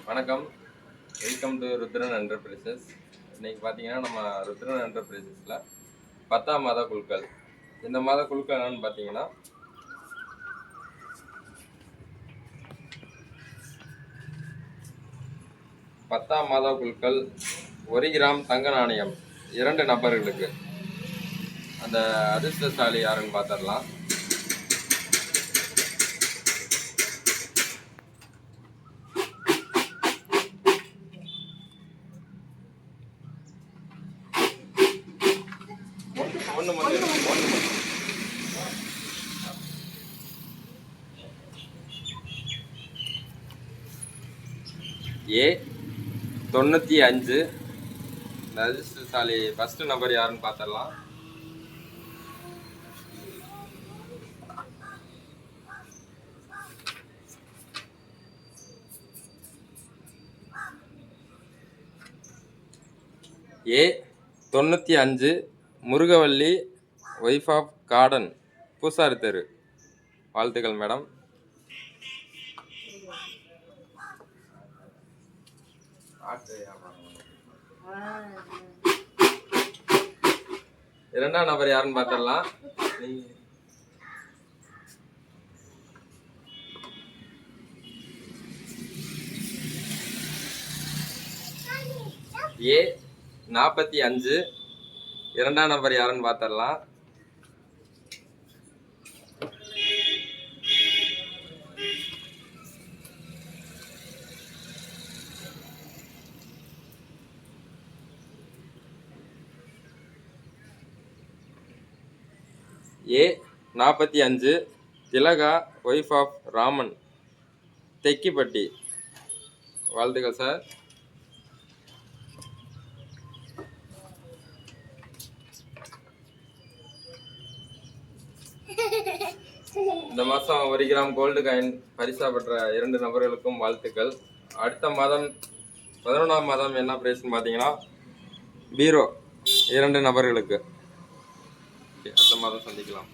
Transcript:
வணக்கம், welcome to Rudran enterprises. இன்னைக்கு பார்த்தீங்கன்னா நம்ம ருத்ரன் என்டர்பிரைசஸில் 10ஆம் மாத குழுக்கள். இந்த மாத குழுக்கள் என்னன்னு பார்த்தீங்கன்னா 10ஆம் மாத குழுக்கள் 1 கிராம் தங்க நாணயம் 2 நபர்களுக்கு. அந்த அதிர்ஷ்டசாலி யாருன்னு பார்த்துடலாம். ஏ 95. இந்த அதிர்ஷ்டசாலி ஃபர்ஸ்ட் நம்பர் யாருன்னு பார்த்துடலாம். ஏ 95 முருகவள்ளி, ஒய்ஃப் ஆஃப் கார்டன், பூசாரி தெரு. வாழ்த்துக்கள் மேடம். இரண்டாம் நபர் யாருன்னு பார்த்துடலாம். ஏ 45 இரண்டாம் நபர் யாருன்னு பார்த்துடலாம். ஏ 45 திலகா, ஒய்ஃப் ஆஃப் ராமன், தெக்கிப்பட்டி. வாழ்த்துக்கள் சார். இந்த மாதம் 1 கிராம் கோல்டு காயின் பரிசா பெற்ற 2 நபர்களுக்கும் வாழ்த்துக்கள். அடுத்த மாதம் 11ஆம் மாதம் என்ன பிரைஸ்ன்னு பார்த்தீங்கன்னா பீரோ 2 நபர்களுக்கு. அடுத்த மாதம் சந்திக்கலாம்.